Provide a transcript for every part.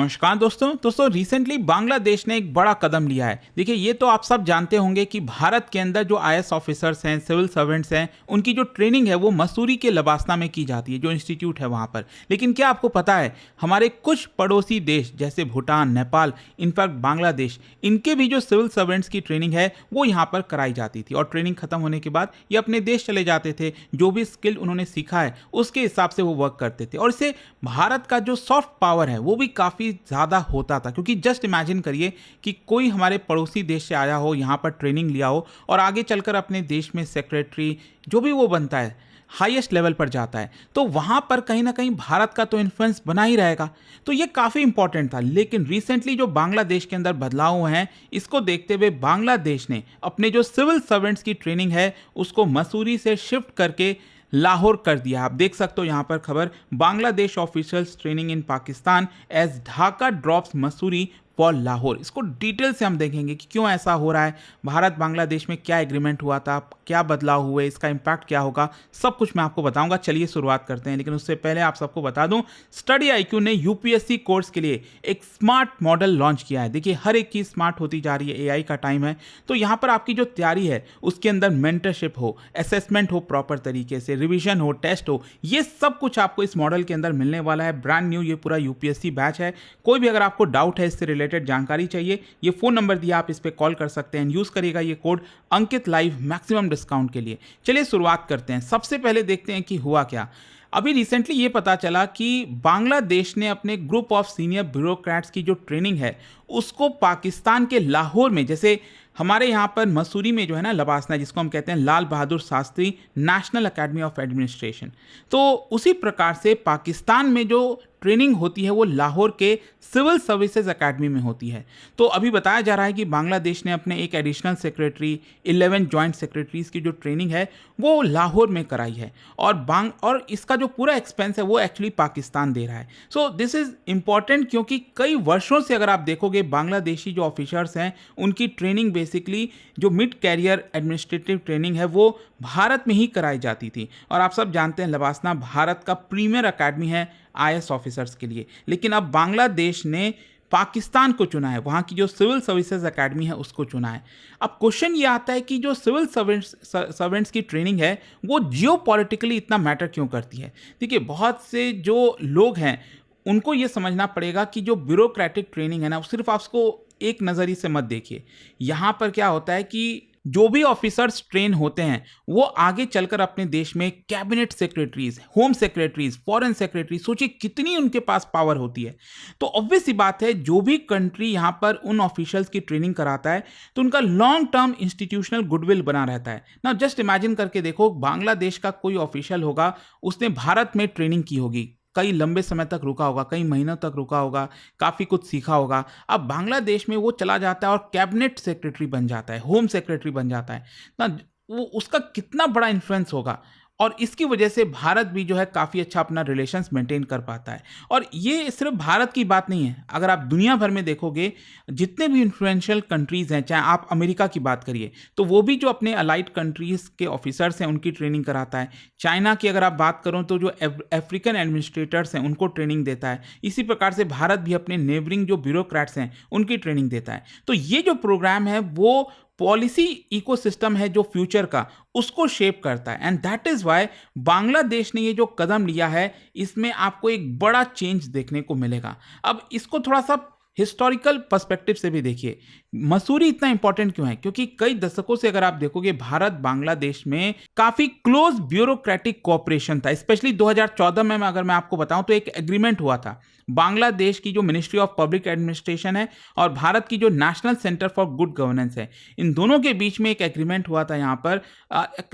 नमस्कार दोस्तों रिसेंटली बांग्लादेश ने एक बड़ा कदम लिया है। देखिए, ये तो आप सब जानते होंगे कि भारत के अंदर जो आईएएस ऑफिसर्स हैं, सिविल सर्वेंट्स हैं, उनकी जो ट्रेनिंग है वो मसूरी के लबासना में की जाती है, जो इंस्टीट्यूट है वहाँ पर। लेकिन क्या आपको पता है, हमारे कुछ पड़ोसी देश जैसे भूटान, नेपाल, इनफैक्ट बांग्लादेश, इनके भी जो सिविल सर्वेंट्स की ट्रेनिंग है वो यहाँ पर कराई जाती थी और ट्रेनिंग खत्म होने के बाद ये अपने देश चले जाते थे। जो भी स्किल उन्होंने सीखा है उसके हिसाब से वो वर्क करते थे और इससे भारत का जो सॉफ्ट पावर है वो भी काफ़ी ज़्यादा होता था। क्योंकि जस्ट इमेजिन करिए कि कोई हमारे पड़ोसी देश से आया हो, यहाँ पर ट्रेनिंग लिया हो और आगे चलकर अपने देश में सेक्रेटरी जो भी वो बनता है, हाईएस्ट लेवल पर जाता है, तो वहाँ पर कहीं ना कहीं भारत का तो इन्फ्लुएंस बना ही रहेगा। तो ये काफ़ी इंपॉर्टेंट था। लेकिन रिसेंटली जो बांग्लादेश के अंदर बदलाव हुए हैं, इसको देखते हुए बांग्लादेश ने अपने जो सिविल सर्वेंट्स की ट्रेनिंग है उसको मसूरी से शिफ्ट करके लाहौर कर दिया। आप देख सकते हो यहाँ पर खबर, Bangladesh officials training in Pakistan as Dhaka drops Mussoorie for Lahore. इसको डिटेल से हम देखेंगे कि क्यों ऐसा हो रहा है, भारत बांग्लादेश में क्या एग्रीमेंट हुआ था, क्या बदलाव हुए, इसका इंपैक्ट क्या होगा, सब कुछ मैं आपको बताऊंगा। चलिए शुरुआत करते हैं। लेकिन उससे पहले आप सबको बता दूं, स्टडी आईक्यू ने यूपीएससी कोर्स के लिए एक स्मार्ट मॉडल लॉन्च किया है। देखिए, हर एक चीज़ स्मार्ट होती जा रही है, एआई का टाइम है, तो यहाँ पर आपकी जो तैयारी है उसके अंदर मेंटरशिप हो, असेसमेंट हो प्रॉपर तरीके से, रिविजन हो, टेस्ट हो, ये सब कुछ आपको इस मॉडल के अंदर मिलने वाला है। ब्रांड न्यू ये पूरा यूपीएससी बैच है। कोई भी अगर आपको डाउट है, इससे रिलेटेड जानकारी चाहिए, ये फोन नंबर दिया, आप इस पे कॉल कर सकते हैं। यूज करिएगा ये कोड अंकित लाइव मैक्सिमम डिस्काउंट के लिए। चलिए शुरुआत करते हैं। सबसे पहले देखते हैं कि हुआ क्या। अभी रिसेंटली ये पता चला कि बांग्लादेश ने अपने ग्रुप ऑफ सीनियर ब्यूरोक्रेट्स की जो ट्रेनिंग है उसको पाकिस्तान के लाहौर में, जैसे हमारे यहाँ पर मसूरी में जो है ना लबासना, जिसको हम कहते हैं Lal Bahadur Shastri national academy of administration, तो उसी प्रकार से पाकिस्तान में जो ट्रेनिंग होती है वो लाहौर के सिविल सर्विसेज एकेडमी में होती है। तो अभी बताया जा रहा है कि बांग्लादेश ने अपने एक एडिशनल सेक्रेटरी, 11 जॉइंट सेक्रेटरीज की जो ट्रेनिंग है वो लाहौर में कराई है और इसका जो पूरा एक्सपेंस है वो एक्चुअली पाकिस्तान दे रहा है। सो दिस इज इंपॉर्टेंट क्योंकि कई वर्षों से अगर आप देखोगे बांग्लादेशी जो ऑफिसर्स हैं उनकी ट्रेनिंग बेसिकली जो मिड कैरियर एडमिनिस्ट्रेटिव ट्रेनिंग है वो भारत में ही कराई जाती थी। और आप सब जानते हैं लबासना भारत का प्रीमियर अकेडमी है आईएएस ऑफिसर्स के लिए। लेकिन अब बांग्लादेश ने पाकिस्तान को चुना है, वहाँ की जो सिविल सर्विसेज एकेडमी है उसको चुना है। अब क्वेश्चन ये आता है कि जो सिविल सर्वेंट्स की ट्रेनिंग है वो जियोपॉलिटिकली इतना मैटर क्यों करती है। देखिए, बहुत से जो लोग हैं उनको ये समझना पड़ेगा कि जो ब्यूरोक्रेटिक ट्रेनिंग है ना, सिर्फ आप उसको एक नज़रिए से मत देखिए। यहाँ पर क्या होता है कि जो भी ऑफिसर्स ट्रेन होते हैं वो आगे चलकर अपने देश में cabinet secretaries, home secretaries, foreign secretary, सोचिए कितनी उनके पास पावर होती है। तो ऑब्वियस सी बात है, जो भी कंट्री यहाँ पर उन ऑफिशियल्स की ट्रेनिंग कराता है तो उनका लॉन्ग टर्म इंस्टीट्यूशनल गुडविल बना रहता है ना। जस्ट इमेजिन करके देखो, बांग्लादेश का कोई ऑफिशियल होगा, उसने भारत में ट्रेनिंग की होगी, कई लंबे समय तक रुका होगा, कई महीनों तक रुका होगा, काफ़ी कुछ सीखा होगा। अब बांग्लादेश में वो चला जाता है और कैबिनेट सेक्रेटरी बन जाता है, होम सेक्रेटरी बन जाता है ना, वो उसका कितना बड़ा इन्फ्लुएंस होगा। और इसकी वजह से भारत भी जो है काफ़ी अच्छा अपना रिलेशंस मेंटेन कर पाता है। और ये सिर्फ भारत की बात नहीं है, अगर आप दुनिया भर में देखोगे जितने भी इन्फ्लुएंशियल कंट्रीज़ हैं, चाहे आप अमेरिका की बात करिए तो वो भी जो अपने अलाइड कंट्रीज़ के ऑफिसर्स हैं उनकी ट्रेनिंग कराता है। चाइना की अगर आप बात करो तो जो अफ्रीकन एडमिनिस्ट्रेटर्स हैं उनको ट्रेनिंग देता है। इसी प्रकार से भारत भी अपने नेबरिंग जो ब्यूरोक्रेट्स हैं उनकी ट्रेनिंग देता है। तो ये जो प्रोग्राम है वो पॉलिसी इकोसिस्टम है जो फ्यूचर का, उसको शेप करता है। And that is why Bangladesh ने ये जो कदम लिया है इसमें आपको एक बड़ा चेंज देखने को मिलेगा। अब इसको थोड़ा सा हिस्टोरिकल पर्सपेक्टिव से भी देखिए, मसूरी इतना इंपॉर्टेंट क्यों है, क्योंकि कई दशकों से अगर आप देखोगे भारत बांग्लादेश में काफी क्लोज ब्यूरोक्रेटिक कोऑपरेशन था। स्पेशली 2014 में अगर मैं आपको बताऊं तो एक एग्रीमेंट हुआ था, बांग्लादेश की जो मिनिस्ट्री ऑफ पब्लिक एडमिनिस्ट्रेशन है और भारत की जो national centre for good governance है, इन दोनों के बीच में एक एग्रीमेंट हुआ था। यहाँ पर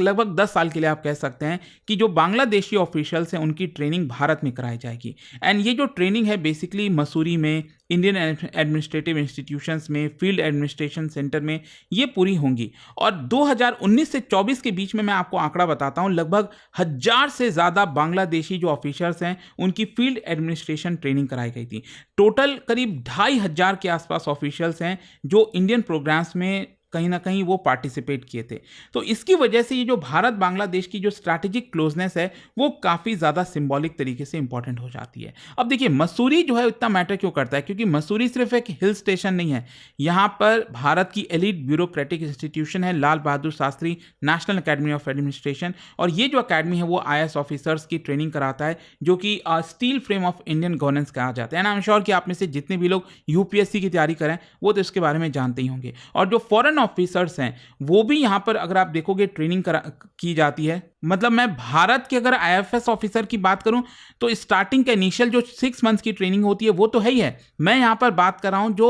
लगभग 10 साल के लिए आप कह सकते हैं कि जो बांग्लादेशी ऑफिशियल्स हैं उनकी ट्रेनिंग भारत में कराई जाएगी। एंड ये जो ट्रेनिंग है बेसिकली मसूरी में, इंडियन एडमिनिस्ट्रेटिव इंस्टीट्यूशंस में, फील्ड एडमिनिस्ट्रेशन सेंटर में ये पूरी होंगी। और 2019 से 24 के बीच में मैं आपको आंकड़ा बताता हूं, लगभग 1000 से ज़्यादा बांग्लादेशी जो ऑफिसर्स हैं उनकी फील्ड एडमिनिस्ट्रेशन ट्रेनिंग कराई गई थी। टोटल करीब 2500 के आसपास ऑफिशियल्स हैं जो इंडियन प्रोग्राम्स में कहीं ना कहीं वो पार्टिसिपेट किए थे। तो इसकी वजह से ये जो भारत बांग्लादेश की जो स्ट्रैटेजिक क्लोजनेस है वो काफ़ी ज़्यादा सिंबॉलिक तरीके से इंपॉर्टेंट हो जाती है। अब देखिए मसूरी जो है इतना मैटर क्यों करता है, क्योंकि मसूरी सिर्फ एक हिल स्टेशन नहीं है, यहाँ पर भारत की एलिट ब्यूरोक्रेटिक इंस्टीट्यूशन है Lal Bahadur Shastri national academy of administration, और ये जो अकेडमी है वो IAS ऑफिसर्स की ट्रेनिंग कराता है, जो कि steel frame of Indian governance कहा जाता है। एंड आई एम श्योर कि आप में से जितने भी लोग UPSC की तैयारी करें वो तो इसके बारे में जानते ही होंगे। और जो फॉरेन ऑफिसर्स हैं वो भी यहाँ पर अगर आप देखोगे ट्रेनिंग की जाती है। मतलब मैं भारत के अगर IFS ऑफिसर की बात करूं तो स्टार्टिंग का इनिशियल जो 6 मंथ्स की ट्रेनिंग होती है वो तो है ही है। मैं यहाँ पर बात कर रहा हूं जो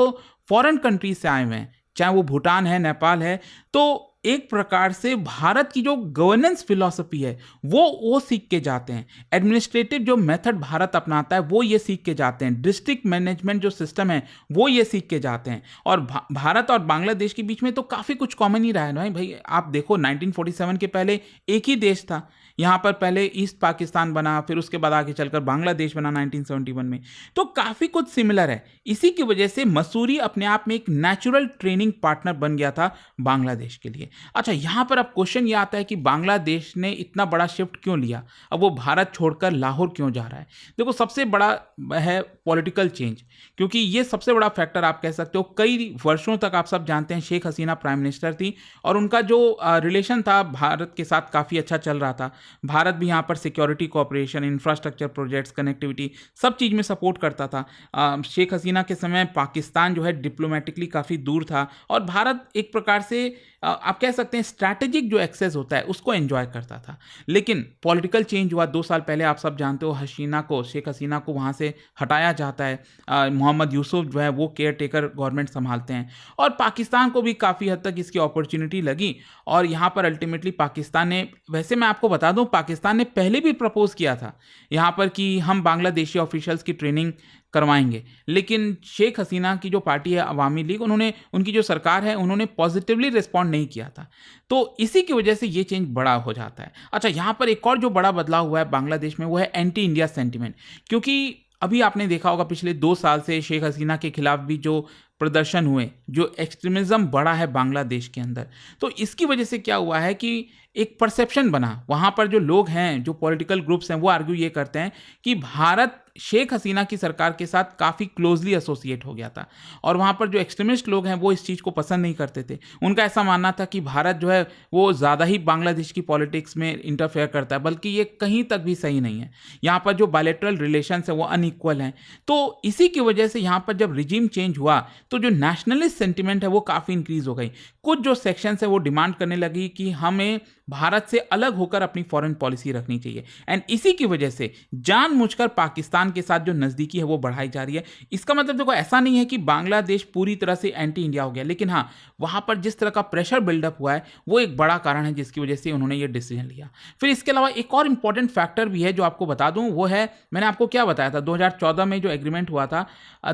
फॉरेन कंट्रीज से आए हुए हैं, चाहे वो भूटान है, नेपाल है, तो एक प्रकार से भारत की जो गवर्नेंस फिलॉसफी है वो सीख के जाते हैं। एडमिनिस्ट्रेटिव जो मेथड भारत अपनाता है वो ये सीख के जाते हैं। डिस्ट्रिक्ट मैनेजमेंट जो सिस्टम है वो ये सीख के जाते हैं। और भारत और बांग्लादेश के बीच में तो काफ़ी कुछ कॉमन ही रहा है भाई आप देखो 1947 के पहले एक ही देश था, यहाँ पर पहले ईस्ट पाकिस्तान बना, फिर उसके बाद आगे चलकर बांग्लादेश बना 1971 में, तो काफ़ी कुछ सिमिलर है। इसी की वजह से मसूरी अपने आप में एक नेचुरल ट्रेनिंग पार्टनर बन गया था बांग्लादेश के लिए। अच्छा, यहाँ पर अब क्वेश्चन ये आता है कि बांग्लादेश ने इतना बड़ा शिफ्ट क्यों लिया, अब वो भारत छोड़कर लाहौर क्यों जा रहा है। देखो सबसे बड़ा है पॉलिटिकल चेंज, क्योंकि ये सबसे बड़ा फैक्टर आप कह सकते हो। कई वर्षों तक आप सब जानते हैं शेख हसीना प्राइम मिनिस्टर थी और उनका जो रिलेशन था भारत के साथ काफ़ी अच्छा चल रहा था। भारत भी यहाँ पर security cooperation, infrastructure projects, connectivity सब चीज़ में सपोर्ट करता था। शेख हसीना के समय पाकिस्तान जो है डिप्लोमेटिकली काफ़ी दूर था और भारत एक प्रकार से आप कह सकते हैं स्ट्रैटेजिक जो एक्सेस होता है उसको एंजॉय करता था। लेकिन पॉलिटिकल चेंज हुआ 2 साल पहले, आप सब जानते हो शेख हसीना को वहाँ से हटाया जाता है। मोहम्मद यूसुफ जो है वो केयर टेकर गवर्नमेंट संभालते हैं और पाकिस्तान को भी काफ़ी हद तक इसकी अपॉर्चुनिटी लगी और यहाँ पर अल्टीमेटली पाकिस्तान ने, वैसे मैं आपको बता दूं पाकिस्तान ने पहले भी प्रपोज किया था यहाँ पर कि हम बांग्लादेशी ऑफिशियल्स की ट्रेनिंग करवाएंगे, लेकिन शेख हसीना की जो पार्टी है अवामी लीग, उनकी जो सरकार है उन्होंने पॉजिटिवली रिस्पॉन्ड नहीं किया था। तो इसी की वजह से ये चेंज बड़ा हो जाता है। अच्छा, यहाँ पर एक और जो बड़ा बदलाव हुआ है बांग्लादेश में वो है एंटी इंडिया सेंटिमेंट, क्योंकि अभी आपने देखा होगा पिछले 2 साल से शेख हसीना के खिलाफ भी जो प्रदर्शन हुए, जो एक्सट्रीमिज्म बढ़ा है बांग्लादेश के अंदर, तो इसकी वजह से क्या हुआ है कि एक परसेप्शन बना। वहाँ पर जो लोग हैं, जो पॉलिटिकल ग्रुप्स हैं, वो आर्ग्यू ये करते हैं कि भारत शेख हसीना की सरकार के साथ काफ़ी क्लोजली एसोसिएट हो गया था और वहाँ पर जो एक्सट्रीमिस्ट लोग हैं वो इस चीज़ को पसंद नहीं करते थे। उनका ऐसा मानना था कि भारत जो है वो ज़्यादा ही बांग्लादेश की पॉलिटिक्स में इंटरफेयर करता है, बल्कि ये कहीं तक भी सही नहीं है। यहाँ पर जो बायलैटरल रिलेशंस है वो अनइक्वल हैं। तो इसी की वजह से यहाँ पर जब रिजीम चेंज हुआ तो जो नेशनलिस्ट सेंटिमेंट है वो काफ़ी इंक्रीज हो गई। कुछ जो सेक्शंस है वो डिमांड करने लगी कि हमें भारत से अलग होकर अपनी फॉरेन पॉलिसी रखनी चाहिए, एंड इसी की वजह से जानबूझकर पाकिस्तान के साथ जो नज़दीकी है वो बढ़ाई जा रही है। इसका मतलब देखो ऐसा नहीं है कि बांग्लादेश पूरी तरह से एंटी इंडिया हो गया, लेकिन हाँ, वहाँ पर जिस तरह का प्रेशर बिल्डअप हुआ है वो एक बड़ा कारण है जिसकी वजह से उन्होंने ये डिसीजन लिया। फिर इसके अलावा एक और इंपॉर्टेंट फैक्टर भी है जो आपको बता दूं, वो है, मैंने आपको क्या बताया था, 2014 में जो एग्रीमेंट हुआ था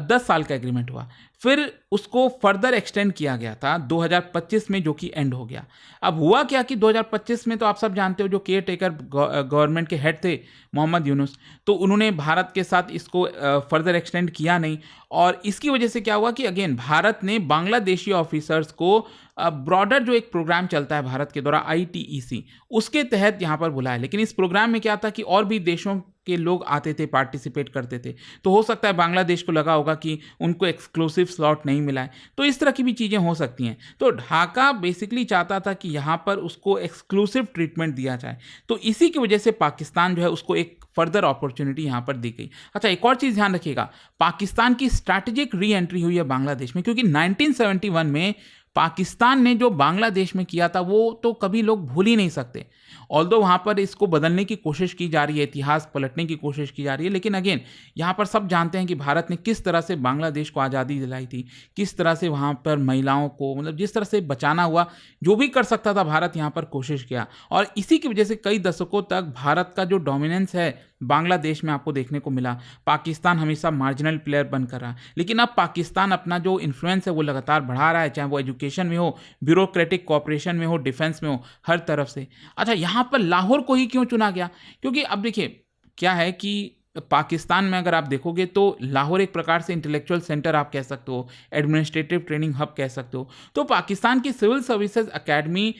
10 साल का एग्रीमेंट हुआ, फिर उसको फर्दर एक्सटेंड किया गया था 2025 में, जो कि एंड हो गया। अब हुआ क्या कि 2025 में तो आप सब जानते हो जो केयर टेकर गवर्नमेंट के हेड थे मोहम्मद यूनुस, तो उन्होंने भारत के साथ इसको फर्दर एक्सटेंड किया नहीं, और इसकी वजह से क्या हुआ कि अगेन भारत ने बांग्लादेशी ऑफिसर्स को ब्रॉडर जो एक प्रोग्राम चलता है भारत के द्वारा ITEC, उसके तहत यहाँ पर बुलाया। लेकिन इस प्रोग्राम में क्या था कि और भी देशों के लोग आते थे, पार्टिसिपेट करते थे, तो हो सकता है बांग्लादेश को लगा होगा कि उनको एक्सक्लूसिव स्लॉट नहीं मिला है, तो इस तरह की भी चीज़ें हो सकती हैं। तो ढाका बेसिकली चाहता था कि यहाँ पर उसको एक्सक्लूसिव ट्रीटमेंट दिया जाए, तो इसी की वजह से पाकिस्तान जो है उसको एक फर्दर अपॉर्चुनिटी यहाँ पर दी गई। अच्छा, एक और चीज़ ध्यान रखिएगा, पाकिस्तान की स्ट्रैटेजिक री एंट्री हुई है बांग्लादेश में, क्योंकि 1971 में पाकिस्तान ने जो बांग्लादेश में किया था वो तो कभी लोग भूल ही नहीं सकते। ऑल्दो वहाँ पर इसको बदलने की कोशिश की जा रही है, इतिहास पलटने की कोशिश की जा रही है, लेकिन अगेन यहाँ पर सब जानते हैं कि भारत ने किस तरह से बांग्लादेश को आज़ादी दिलाई थी, किस तरह से वहाँ पर महिलाओं को, मतलब जिस तरह से बचाना हुआ, जो भी कर सकता था भारत यहाँ पर कोशिश किया, और इसी की वजह से कई दशकों तक भारत का जो डोमिनेंस है बांग्लादेश में आपको देखने को मिला। पाकिस्तान हमेशा मार्जिनल प्लेयर बनकर रहा, लेकिन अब पाकिस्तान अपना जो इन्फ्लुएंस है वो लगातार बढ़ा रहा है, चाहे वो एजुकेशन में हो, ब्यूरोक्रेटिक कोऑपरेशन में हो, डिफेंस में हो, हर तरफ से। अच्छा, यहाँ पर लाहौर को ही क्यों चुना गया, क्योंकि अब देखिए क्या है कि पाकिस्तान में अगर आप देखोगे तो लाहौर एक प्रकार से इंटेलेक्चुअल सेंटर आप कह सकते हो, एडमिनिस्ट्रेटिव ट्रेनिंग हब कह सकते हो। तो पाकिस्तान की सिविल सर्विसेज एकेडमी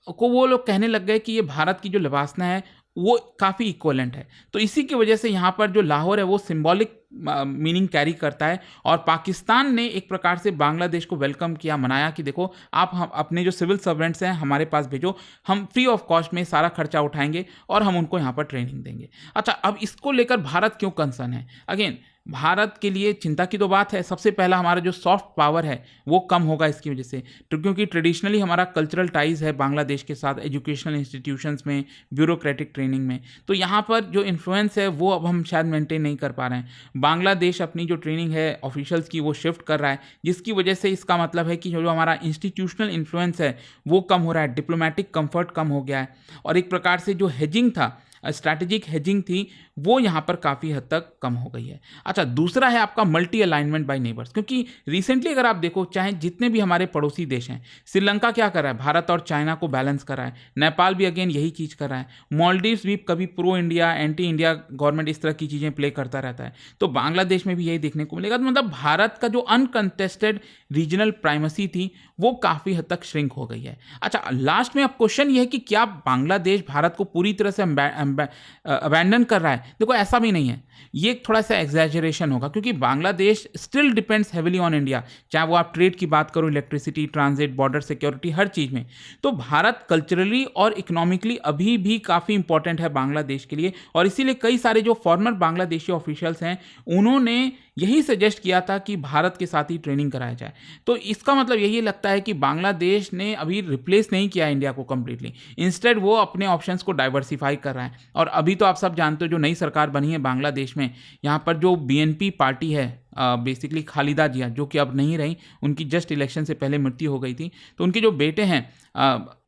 को वो लोग कहने लग गए कि ये भारत की जो लवासना है वो काफ़ी इक्वलेंट है। तो इसी की वजह से यहाँ पर जो लाहौर है वो सिंबॉलिक मीनिंग कैरी करता है, और पाकिस्तान ने एक प्रकार से बांग्लादेश को वेलकम किया, मनाया कि देखो आप हम अपने जो सिविल सर्वेंट्स हैं हमारे पास भेजो, हम फ्री ऑफ कॉस्ट में सारा खर्चा उठाएंगे और हम उनको यहाँ पर ट्रेनिंग देंगे। अच्छा, अब इसको लेकर भारत क्यों कंसर्न है? अगेन, भारत के लिए चिंता की तो बात है। सबसे पहला हमारा जो सॉफ्ट पावर है वो कम होगा इसकी वजह से, तो क्योंकि ट्रेडिशनली हमारा कल्चरल टाइज है बांग्लादेश के साथ, एजुकेशनल इंस्टीट्यूशंस में, ब्यूरोक्रेटिक ट्रेनिंग में। तो यहाँ पर जो इन्फ्लुएंस है वो अब हम शायद मेंटेन नहीं कर पा रहे हैं। बांग्लादेश अपनी जो ट्रेनिंग है ऑफिशियल्स की वो शिफ्ट कर रहा है, जिसकी वजह से इसका मतलब है कि जो हमारा इंस्टीट्यूशनल इन्फ्लुएंस है वो कम हो रहा है, डिप्लोमेटिक कंफर्ट कम हो गया है, और एक प्रकार से जो हेजिंग था, स्ट्रैटेजिक हेजिंग थी, वो यहाँ पर काफ़ी हद तक कम हो गई है। अच्छा, दूसरा है आपका मल्टी अलाइनमेंट बाय नेबर्स, क्योंकि रिसेंटली अगर आप देखो, चाहे जितने भी हमारे पड़ोसी देश हैं, श्रीलंका क्या कर रहा है, भारत और चाइना को बैलेंस कर रहा है, नेपाल भी अगेन यही चीज़ कर रहा है, मालदीव्स भी कभी pro India anti India government इस तरह की चीज़ें प्ले करता रहता है, तो बांग्लादेश में भी यही देखने को मिलेगा। तो मतलब भारत का जो अनकंटेस्टेड रीजनल प्राइमेसी थी वो काफ़ी हद तक श्रिंक हो गई है। अच्छा, लास्ट में अब क्वेश्चन ये है कि क्या बांग्लादेश भारत को पूरी तरह से अबैंडन कर रहा है? देखो, ऐसा भी नहीं है, ये थोड़ा सा एग्जैजरेशन होगा, क्योंकि Bangladesh still depends heavily on India, चाहे वो आप ट्रेड की बात करो, इलेक्ट्रिसिटी, ट्रांजिट, बॉर्डर सिक्योरिटी, हर चीज़ में। तो भारत कल्चरली और इकोनॉमिकली अभी भी काफ़ी इंपॉर्टेंट है बांग्लादेश के लिए, और इसीलिए कई सारे जो फॉर्मर बांग्लादेशी ऑफिशियल्स हैं उन्होंने यही सजेस्ट किया था कि भारत के साथ ही ट्रेनिंग कराया जाए। तो इसका मतलब यही लगता है कि बांग्लादेश ने अभी रिप्लेस नहीं किया इंडिया को कंप्लीटली, इंस्टेड वो अपने ऑप्शंस को डाइवर्सिफाई कर रहा है। और अभी तो आप सब जानते हो जो नई सरकार बनी है बांग्लादेश में, यहाँ पर जो बीएनपी पार्टी है, बेसिकली खालिदा जिया, जो कि अब नहीं रही, उनकी जस्ट इलेक्शन से पहले मृत्यु हो गई थी, तो उनके जो बेटे हैं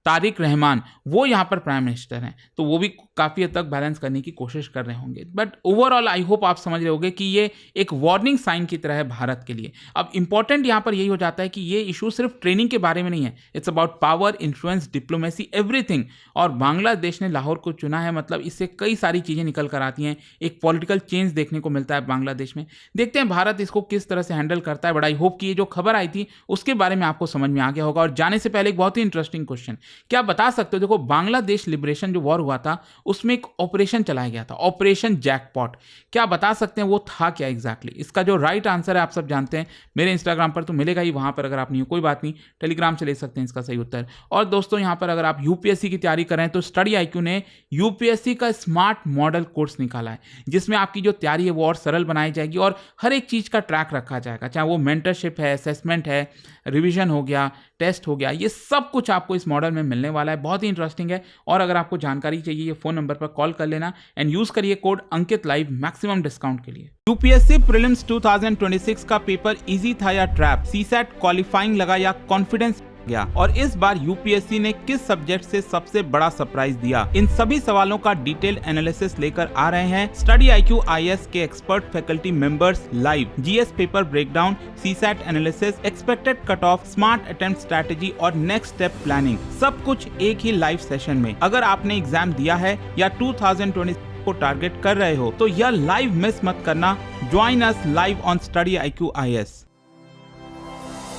तारिक रहमान, वो यहाँ पर प्राइम मिनिस्टर हैं, तो वो भी काफ़ी हद तक बैलेंस करने की कोशिश कर रहे होंगे। बट ओवरऑल आई होप आप समझ रहे होंगे कि ये एक वार्निंग साइन की तरह है भारत के लिए। अब इंपॉर्टेंट यहाँ पर यही हो जाता है कि ये इशू सिर्फ ट्रेनिंग के बारे में नहीं है, it's about power, influence, diplomacy, everything. और बांग्लादेश ने लाहौर को चुना है, मतलब इससे कई सारी चीज़ें निकल कर आती हैं, एक पॉलिटिकल चेंज देखने को मिलता है बांग्लादेश में। देखते हैं भारत इसको किस तरह से हैंडल करता है। बट आई होप कि ये जो खबर आई थी उसके बारे में आपको समझ में आ गया होगा। और जाने से पहले एक बहुत ही इंटरेस्टिंग क्वेश्चन, क्या आप बता सकते हो, देखो बांग्लादेश लिबरेशन जो वॉर हुआ था उसमें एक ऑपरेशन चलाया गया था, ऑपरेशन जैकपॉट, क्या बता सकते हैं वो था क्या एग्जैक्टली? इसका जो राइट आंसर है आप सब जानते हैं, मेरे इंस्टाग्राम पर तो मिलेगा ही, वहां पर अगर आप नहीं हो कोई बात नहीं, टेलीग्राम से ले सकते हैं इसका सही उत्तर। और दोस्तों, यहां पर अगर आप यूपीएससी की तैयारी करें तो स्टडी आईक्यू ने यूपीएससी का स्मार्ट मॉडल कोर्स निकाला है, जिसमें आपकी जो तैयारी है वो और सरल बनाई जाएगी और हर एक चीज का ट्रैक रखा जाएगा, चाहे वो मेंटरशिप है, असेसमेंट है, रिवीजन हो गया, टेस्ट हो गया, ये सब कुछ आपको इस मॉडल में मिलने वाला है। बहुत ही इंटरेस्टिंग है। और अगर आपको जानकारी चाहिए, ये फोन नंबर पर कॉल कर लेना एंड यूज करिए कोड अंकित लाइव मैक्सिमम डिस्काउंट के लिए। यूपीएससी प्रीलिम्स 2026 का पेपर इजी था या ट्रैप, सीसैट क्वालिफाइंग लगा या कॉन्फिडेंस गया, और इस बार यूपीएससी ने किस सब्जेक्ट से सबसे बड़ा सरप्राइज दिया? इन सभी सवालों का डिटेल एनालिसिस लेकर आ रहे हैं स्टडी आईक्यू आईएएस के expert faculty members live. GS paper breakdown, CSAT analysis, expected cut off, smart attempt strategy और नेक्स्ट स्टेप प्लानिंग, सब कुछ एक ही लाइव सेशन में। अगर आपने एग्जाम दिया है या 2026 को टारगेट कर रहे हो तो यह लाइव मिस मत करना। Join us live on study IQ IAS.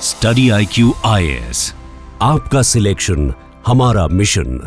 Study IQ IAS, आपका सिलेक्शन हमारा मिशन।